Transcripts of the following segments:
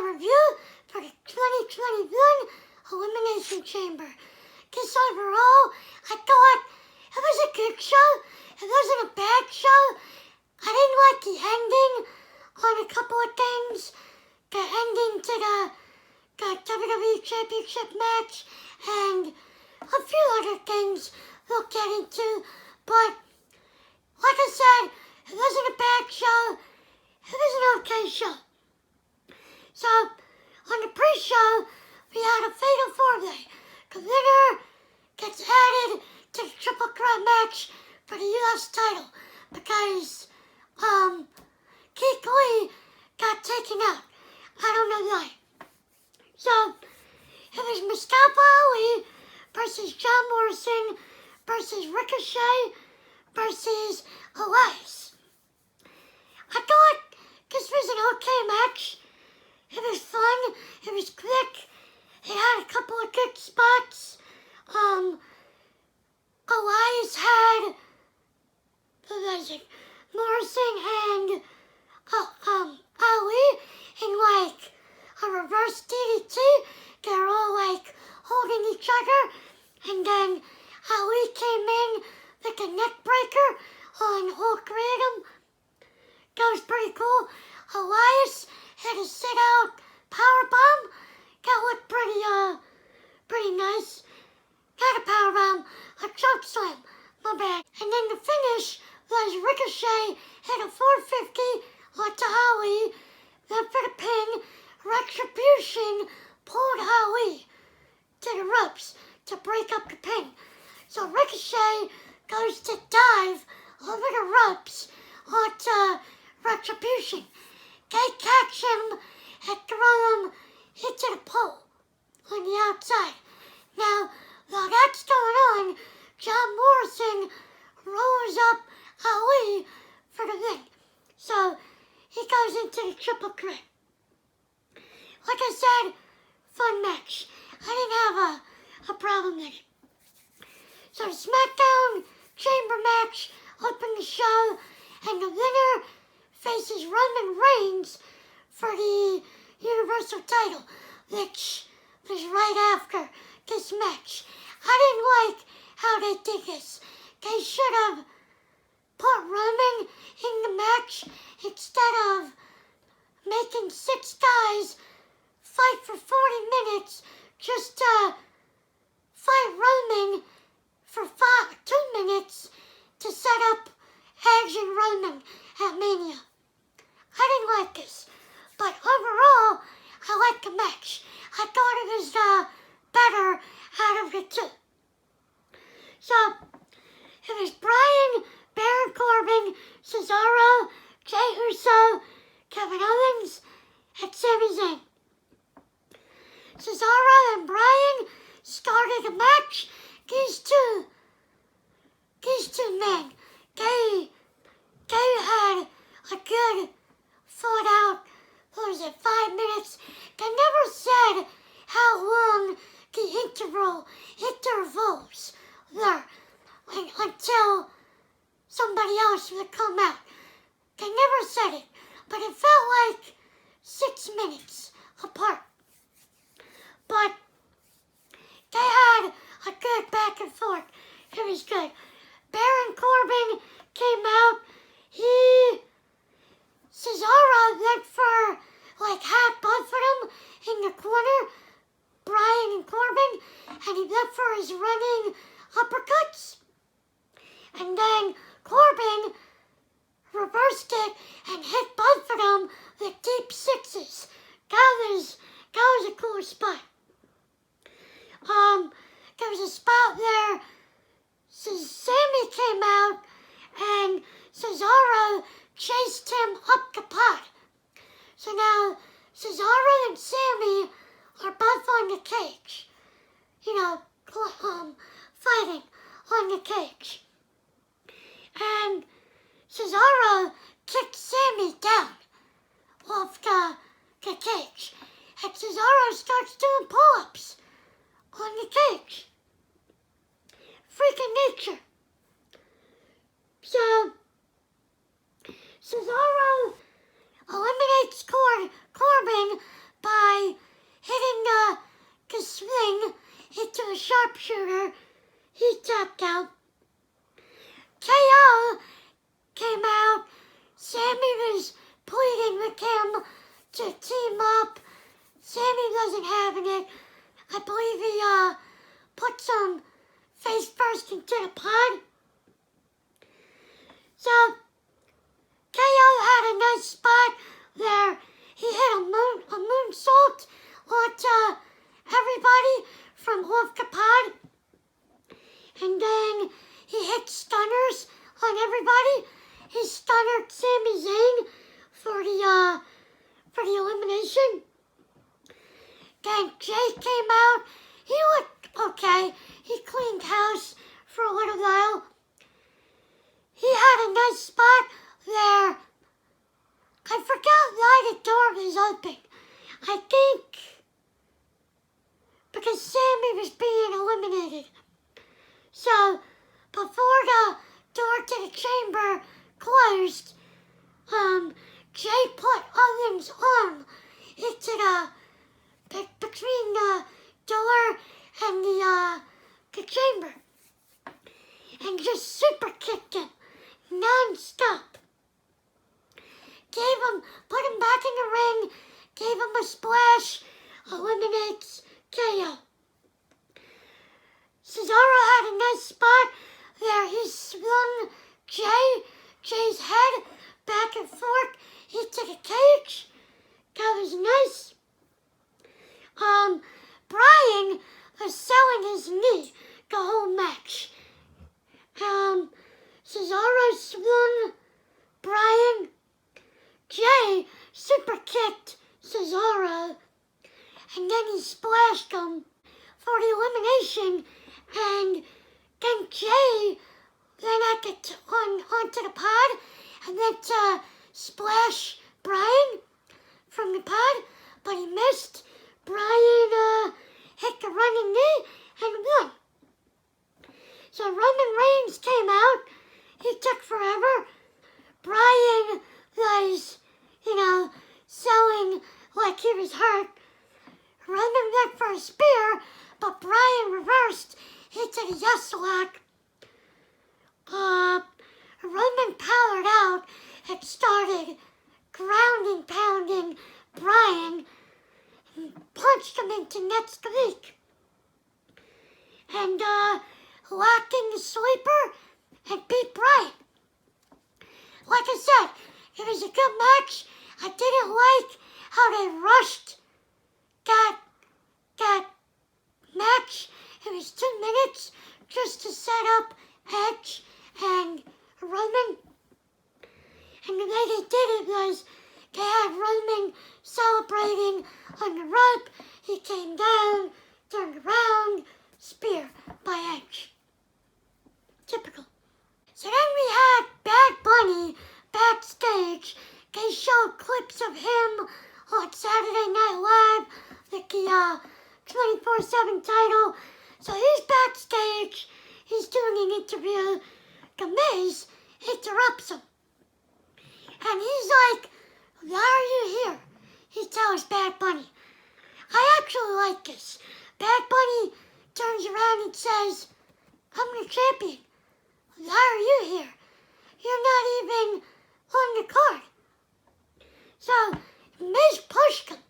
review for the 2021 Elimination Chamber. Because overall, I thought it was a good show. It wasn't a bad show. I didn't like the ending on a couple of things. The ending to the WWE Championship match and a few other things we'll get into. But like I said, it wasn't a bad show. It was an okay show. So, on the pre-show, we had a fatal four-way. The winner gets added to the triple threat match for the U.S. title because Keith Lee got taken out. I don't know why. So, it was Mustafa Ali versus John Morrison versus Ricochet versus Elias. I thought this was an okay match. It was fun. It was quick. It had a couple of good spots. Elias had, who was it? Morrison and Ali in like a reverse DDT. They're all like holding each other. And then Ali came in with a neck breaker on all three of them. That was pretty cool. Elias had a sit-out powerbomb. That looked pretty nice. Not a powerbomb, a choke slam. My bad. And then the finish was Ricochet hit a 450 onto Ali. Then for the pin, Retribution pulled Ali to the ropes to break up the pin. So Ricochet goes to dive over the ropes onto Retribution. They catch him and throw him into the pole on the outside. Now, while that's going on, John Morrison rolls up Ali for the win. So, he goes into the triple threat. Like I said, fun match. I didn't have a problem with it. So, the SmackDown Chamber match opened the show, and the winner faces Roman Reigns for the Universal title, which was right after this match. I didn't like how they did this. They should have put Roman in the match instead of making 6 guys fight for 40 minutes just to fight Roman for 2 minutes to set up Edge and Roman at Mania. I didn't like this, but overall, I liked the match. I thought it was better out of the two. So, it was Bryan, Baron Corbin, Cesaro, Jey Uso, Kevin Owens, and Sami Zayn. Cesaro and Bryan started the match. These two men, they had a good fought out, 5 minutes. They never said how long the intervals were until somebody else would come out. They never said it, but it felt like 6 minutes apart. But they had a good back and forth. It was good. Baron Corbin came out. Cesaro went for half both of them in the corner, Bryan and Corbin, and he went for his running uppercuts. And then Corbin reversed it and hit both of them with deep sixes. That was a cool spot. There was a spot where Sami came out and Cesaro chased him up the pod. So now Cesaro and Sami are both on the cage. Fighting on the cage. And Cesaro kicked Sami down off the cage. And Cesaro starts doing pull-ups on the cage. Freaking nature. So, Cesaro eliminates Corbin by sharpshooter, he tapped out. KO came out. Sammy was pleading with him to team up. Sammy wasn't having it. I believe he put some face first into the pod. So KO had a nice spot where he hit a moonsault onto everybody from off the pod. And then he hit stunners on everybody. He stunnered Sami Zayn for the elimination. Then Jay came out. He looked okay. He cleaned house for a little while. He had a nice spot there. I forgot why the door was open. I think because Sammy was being eliminated. So before the door to the chamber closed, Jay put Owens' arm into between the door and the chamber, and just super kicked him non-stop. Put him back in the ring, gave him a splash, eliminates KO. Cesaro had a nice spot there. He swung Jay's head back and forth into the cage. That was nice. Bryan was selling his knee the whole match. Cesaro swung Bryan. Jay super kicked Cesaro. And then he splashed him for the elimination. And then Jay went onto the pod and went to splash Bryan from the pod, but he missed. Bryan hit the running knee and won. So Roman Reigns came out. He took forever. Bryan was, selling like he was hurt. Roman went for a spear, but Bryan reversed into the yes lock. Roman powered out and started grounding, pounding Bryan, and punched him into next week. And locked in the sleeper and beat Bryan. Like I said, it was a good match. I didn't like how they rushed that match. It was 2 minutes just to set up Edge and Roman. And the way they did it was they had Roman celebrating on the rope. He came down, turned around, spear by Edge. Typical. So then we had Bad Bunny backstage. They showed clips of him on Saturday Night Live with the 24/7 title. So he's backstage. He's doing an interview. The Miz interrupts him. And he's like, "Why are you here?" He tells Bad Bunny. I actually like this. Bad Bunny turns around and says, "I'm the champion. Why are you here? You're not even on the card." So Miz pushed him.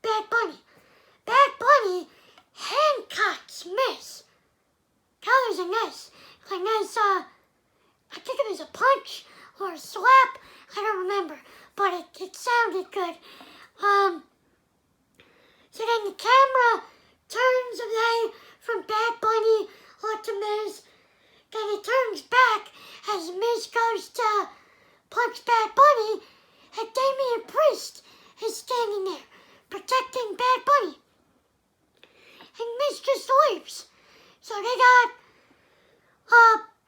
Bad Bunny. Bad Bunny handcuffs Miz. That was a nice, I think it was a punch or a slap. I don't remember, but it sounded good. So then the camera turns away from Bad Bunny onto Miz. Then it turns back as Miz goes to punch Bad Bunny, and Damian Priest is standing there protecting Bad Bunny. And Miz just leaves. So they got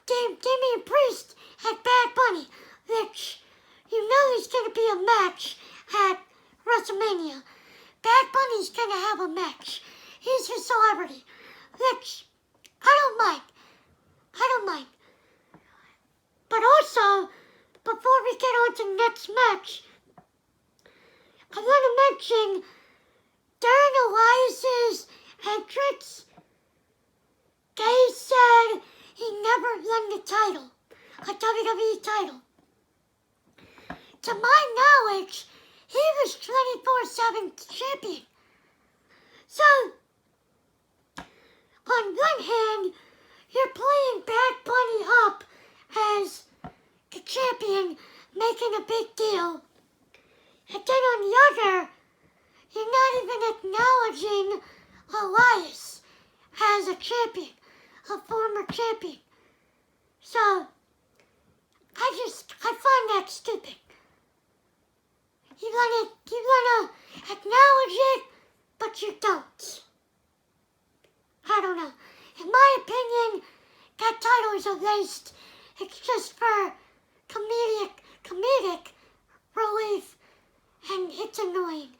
Damian Priest and Bad Bunny, which is going to be a match at WrestleMania. Bad Bunny's going to have a match. He's a celebrity, which I don't mind. But also, before we get on to the next match, I want to mention during Elias's entrance, Gay said he never won the title, a WWE title. To my knowledge, he was 24/7 champion. So, on one hand, you're playing Bad Bunny up as the champion, making a big deal. And then on the other, you're not even acknowledging Elias as a champion, a former champion. So, I find that stupid. You wanna acknowledge it, but you don't. I don't know. In my opinion, that title is a waste. It's just for comedic relief, and it's annoying.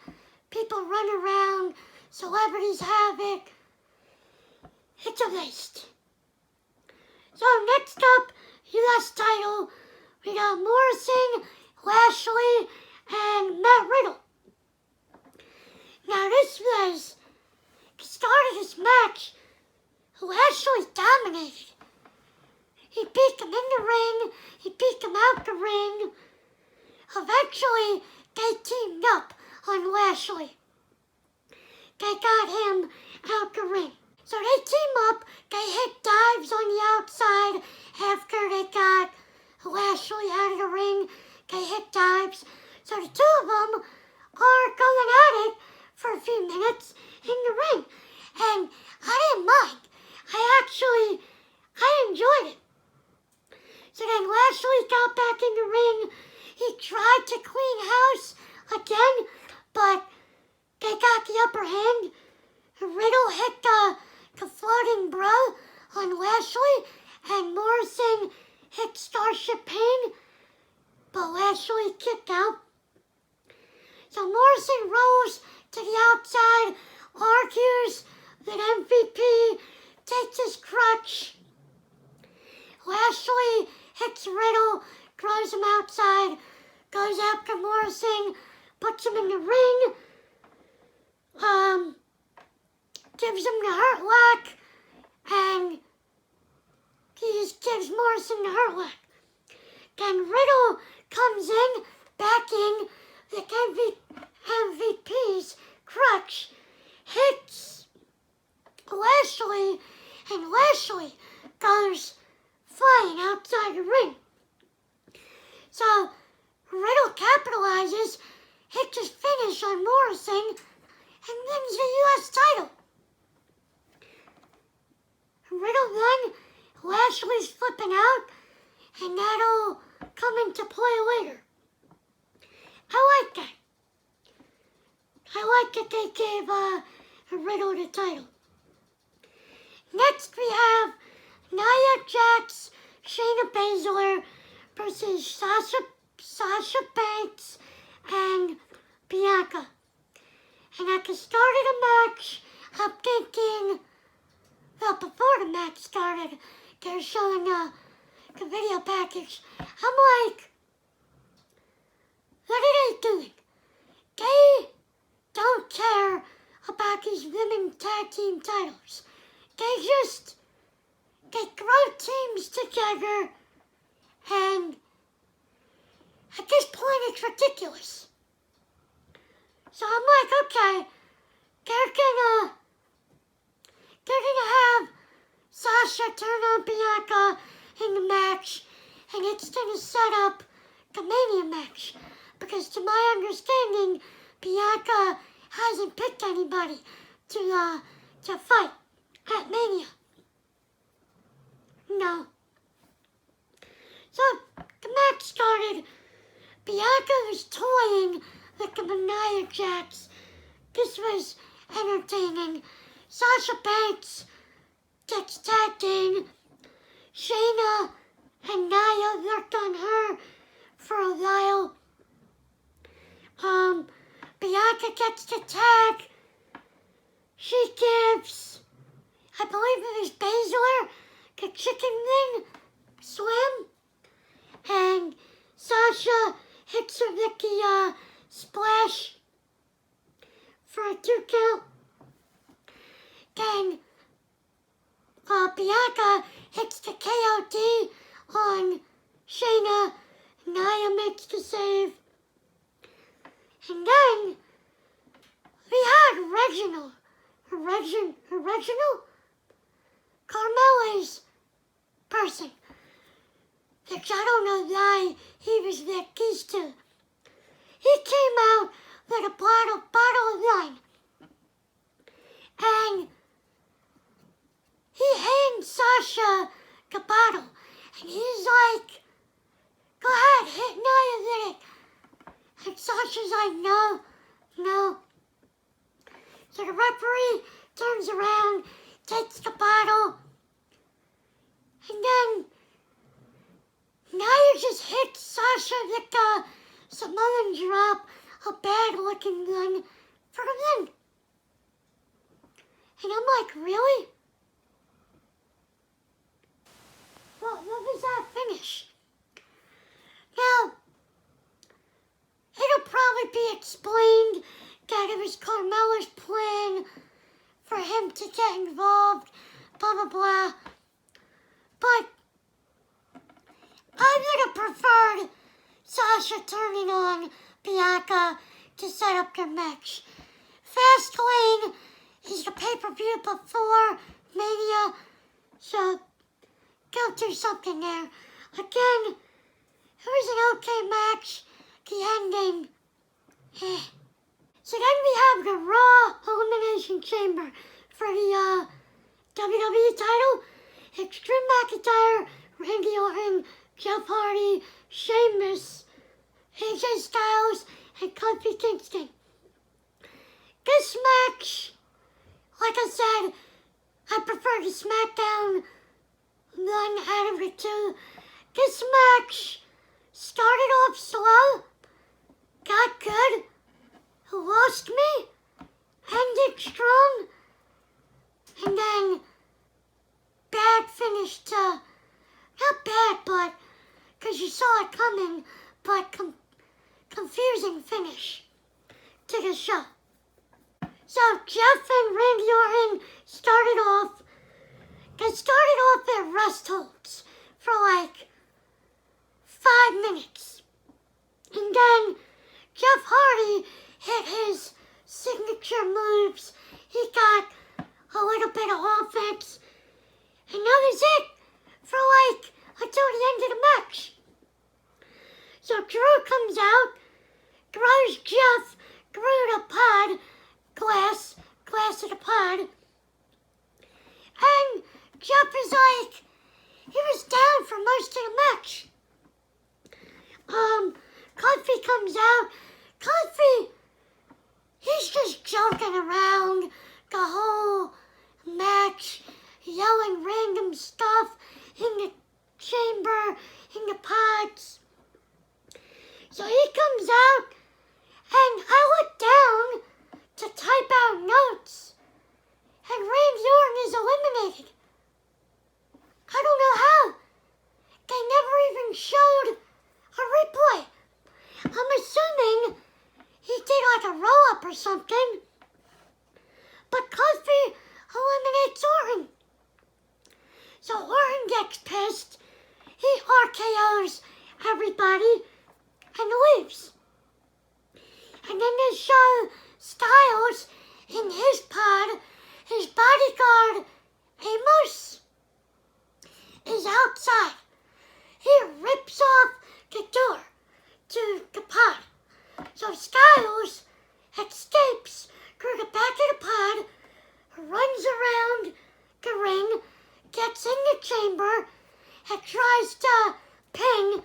People run around, celebrities have it. It's a waste. So next up, U.S. title, we got Morrison, Lashley, and Matt Riddle. Now this was the start of this match. Lashley dominated. He beat him in the ring. He beat him out the ring. Eventually, they teamed up on Lashley. They got him out the ring. So they team up. They hit dives on the outside after they got Lashley out of the ring. They hit dives. So the two of them are going at it for a few minutes in the ring. And I didn't mind. I enjoyed it. So then Lashley got back in the ring. He tried to clean house again, but they got the upper hand. Riddle hit the floating bro on Lashley, and Morrison hit Starship Pain, but Lashley kicked out. So Morrison rolls to the outside, argues that MVP takes his crutch. Lashley hits Riddle, throws him outside, goes after Morrison, puts him in the ring, gives him the hurt lock, and he just gives Morrison the hurt lock. Then Riddle comes in, back in, the MVP's crutch, hits Lashley, and Lashley goes flying outside the ring. So Riddle capitalizes, hits his finish on Morrison, and wins the U.S. title. Riddle won, Lashley's flipping out, and that'll come into play later. I like that. I like that they gave Riddle the title. Next we have Nia Jax, Shayna Baszler versus Sasha Banks and Bianca. And at the start of the match, I'm thinking, well, before the match started, they're showing the video package. I'm like, what are they doing? They don't care about these women tag team titles. They throw teams together, and at this point it's ridiculous. So I'm like, okay, they're gonna have Sasha turn on Bianca in the match, and it's gonna set up the Mania match. Because to my understanding, Bianca hasn't picked anybody to fight at Mania. No. So the match started. Bianca was toying with the Nia Jax. This was entertaining. Sasha Banks gets tagged in. Shayna and Nia worked on her for a while. Bianca gets the tag. She gives, I believe it was Baszler, the chicken wing slam. And Sasha hits her with the splash for a 2 count. Then Bianca hits the KOD on Shayna. Nia makes the save. And then we had Reginald Carmella's person. Which I don't know why he was that kissed to. He came out with a bottle of wine. And he hands Sasha the bottle. And he's like, go ahead, hit Nia with it. And Sasha's like, no. So the referee turns around, takes the bottle, and then Nia just hits Sasha with the Samoan drop, a bad looking one, for the win. And I'm like, really? What was that finish? Now, it'll probably be explained that it was Carmella's plan for him to get involved, blah, blah, blah. But I would have preferred Sasha turning on Bianca to set up their match. Fastlane is the pay-per-view before Mania, so go do something there. Again, it was an okay match. The ending, So then we have the Raw Elimination Chamber for the WWE title. It's Drew McIntyre, Randy Orton, Jeff Hardy, Sheamus, AJ Styles, and Kofi Kingston. This match, like I said, I prefer the SmackDown one out of the two. This match started off slow, got good, lost me, ended strong, and then bad finish to, not bad, but, because you saw it coming, but confusing finish to the show. So Jeff and Randy Orton they started off at rest holds for like 5 minutes. And then Jeff Hardy hit his signature moves. He got a little bit of offense. And that was it for like until the end of the match. So Drew comes out, throws Jeff through the pod, glass of the pod. And Jeff is like, he was down for most of the match. Kofi comes out. Kofi, he's just joking around the whole match, yelling random stuff in the chamber, in the pods. So he comes out, and I look down to type out notes, and Randy Orton is eliminated. I don't know how. They never even showed a replay. I'm assuming he did like a roll-up or something. But Kofi eliminates Orton. So Orton gets pissed. He RKOs everybody and leaves. And then they show Styles in his pod. His bodyguard, Amos, is outside. He rips off the door to the pod. So Styles escapes through the back of the pod, runs around the ring, gets in the chamber, and tries to ping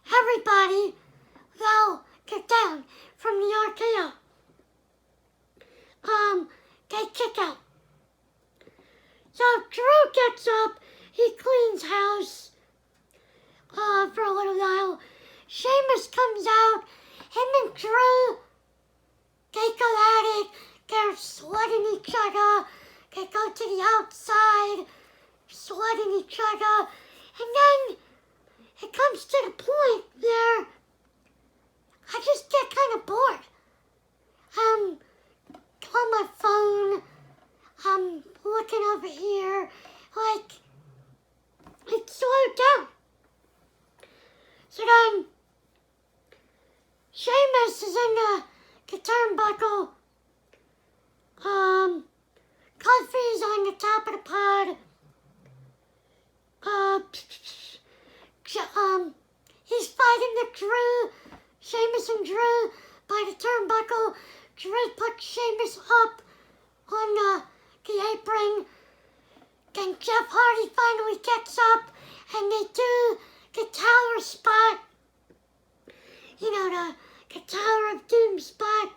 everybody while they're down from the RKO. They kick out. So Drew gets up, he cleans house for a little while. Sheamus comes out, him and Drew, they go at it, they're sweating each other, they go to the outside, sweating each other, and then it comes to the point where I just get kind of bored. I'm on my phone, I'm looking over here, like, the turnbuckle. Kofi's on the top of the pod. He's fighting the Drew, Sheamus and Drew by the turnbuckle. Drew puts Sheamus up on the apron. Then Jeff Hardy finally gets up and they do the tower spot. You know, the Tower of Doom spot.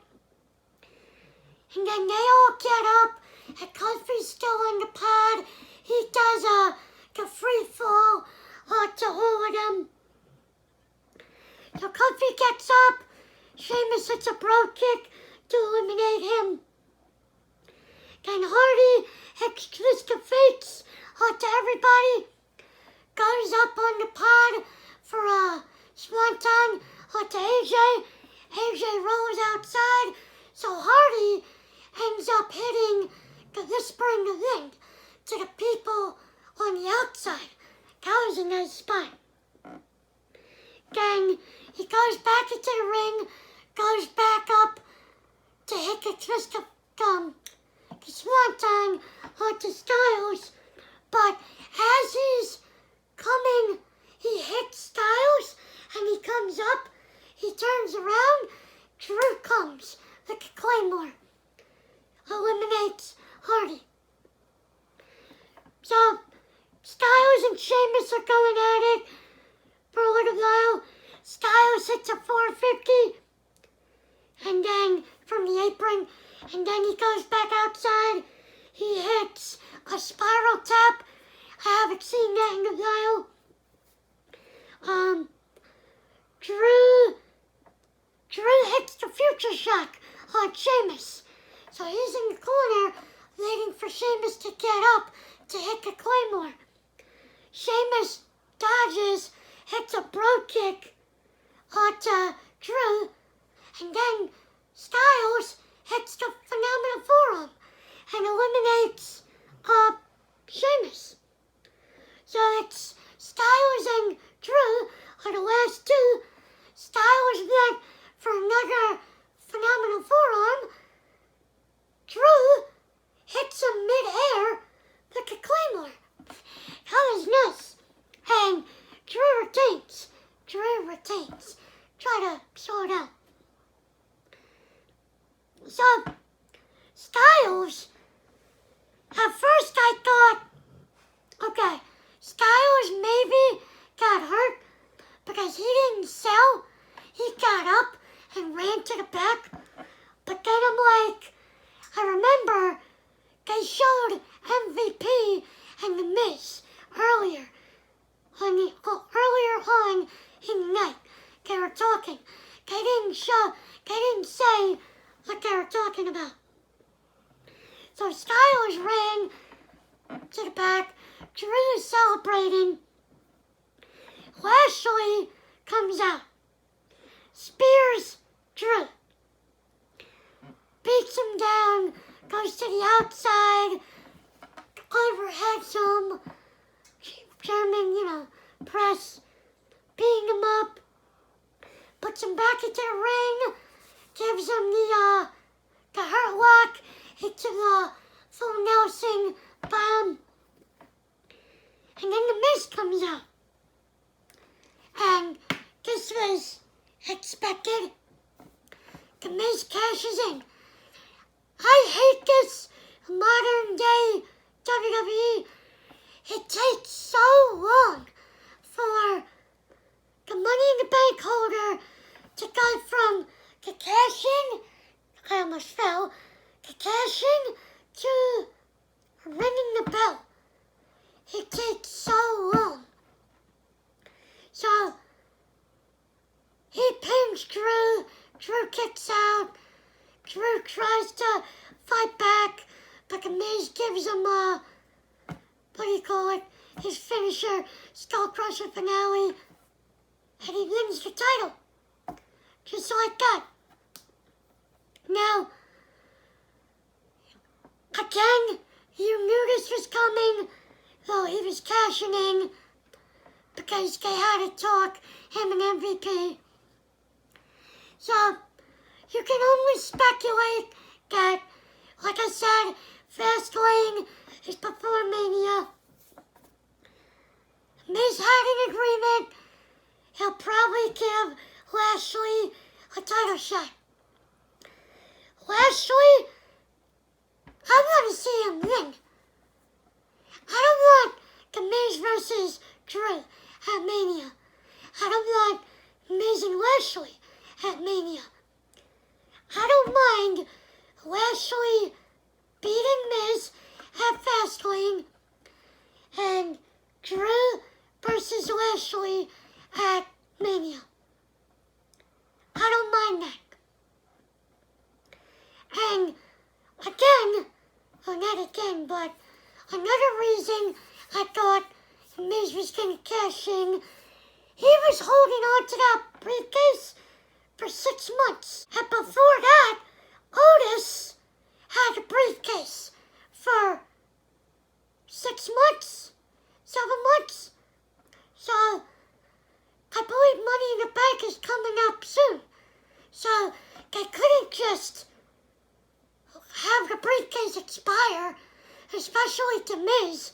And then they all get up and Kofi's still on the pod. He does the free fall to all of them. So Kofi gets up. Sheamus hits a bro kick to eliminate him. Then Hardy hits Twist of Fates to everybody. Goes up on the pod for a swanton to AJ. AJ rolls outside. So Hardy ends up hitting the Whisper in the Wind to the people on the outside. That was a nice spot. Then he goes back into the ring, goes back up to hit the twist of the swanton onto Styles. But as he's coming, he hits Styles and he comes up, he turns around, Drew comes like a claymore, eliminates Hardy. So Styles and Sheamus are going at it for a little while. Styles hits a 450 and then from the apron, and then he goes back outside. He hits a spiral tap. I haven't seen that in a while. Drew hits the future shock on Sheamus. So he's in the corner waiting for Sheamus to get up to hit the claymore. Sheamus dodges, hits a bro kick onto Drew, and then Styles hits the phenomenal forearm and eliminates Sheamus. So it's Styles and Drew are the last two. Styles went for another phenomenal forearm. Drew hits him mid-air like a claymore. That was nice. And Drew retains. Try to sort out. So, Styles, at first I thought, okay, Styles maybe got hurt because he didn't sell. He got up and ran to the back. But then I'm like, I remember they showed MVP and The Miz earlier on in the night. They were talking. They didn't say what they were talking about. So Styles ran to the back. Drew is celebrating. Lashley comes out. Spears Drew. Beats him down. Goes to the outside. Overheads him. German, press. Beating him up. Puts him back into the ring. Gives him the hurt lock. Hits him the full Nelson bomb. And then The Miz comes out. And this was expected. The Miz cashes in. I hate this modern day WWE. It takes so long for the Money in the Bank holder to go from the cash-in, I almost fell, the cash-in to ringing the bell. It takes so long. So, he pins Drew. Drew kicks out. Drew tries to fight back, but The Miz gives him his finisher, Skull Crusher finale, and he wins the title. Just like that. Now, again, you knew this was coming, though he was cashing in, because they had to talk, him and MVP. So, you can only speculate that, like I said, Fastlane is before Mania. Miz had an agreement. He'll probably give Lashley a title shot. Lashley, I want to see him win. I don't want The Miz versus Drew at Mania. I don't want Miz and Lashley at Mania. I don't mind Lashley beating Miz at Fastlane and Drew versus Lashley at Mania. I don't mind that. And again, or not again, but another reason I thought Miz was going to cash in, he was holding on to that briefcase for 6 months. And before that, Otis had the briefcase for 6 months, 7 months. So, I believe Money in the Bank is coming up soon. So, they couldn't just have the briefcase expire, especially to Miz.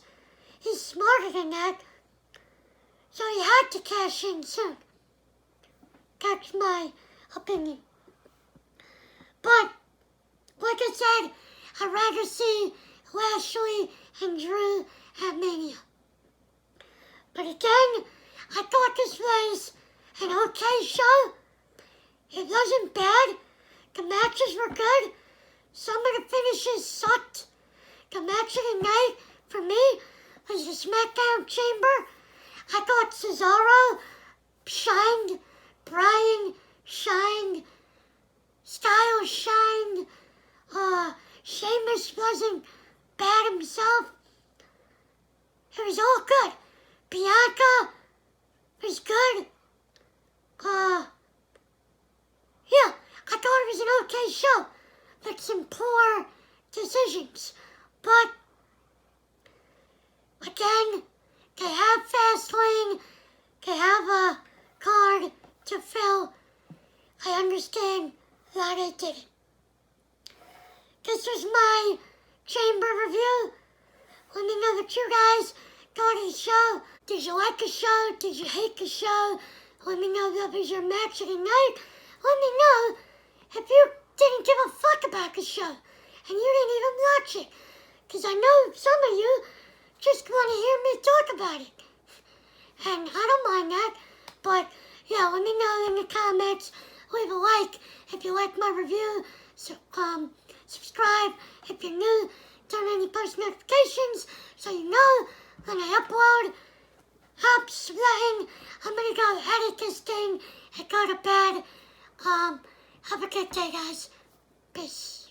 He's smarter than that. So he had to cash in soon. That's my opinion. But, like I said, I'd rather see Lashley and Drew at Mania. But again, I thought this was an okay show. It wasn't bad. The matches were good. Some of the finishes sucked. The match of the night, for me, was the SmackDown Chamber. I thought Cesaro shined, Bryan shined, Styles shined, Sheamus wasn't bad himself. It was all good. Bianca was good. Yeah, I thought it was an okay show. With some poor decisions. But, again, they have Fastlane. They have a card to fill. I understand why they did it. This was my chamber review. Let me know what you guys thought of the show. Did you like the show? Did you hate the show? Let me know what was your match of the night. Let me know if you didn't give a fuck about the show and you didn't even watch it. Because I know some of you just want to hear me talk about it. And I don't mind that. But yeah, let me know in the comments. Leave a like if you like my review. So, subscribe if you're new. Turn on your post notifications so you know when I upload. I'm sweating. I'm gonna go edit this thing and go to bed. Have a good day, guys. Peace.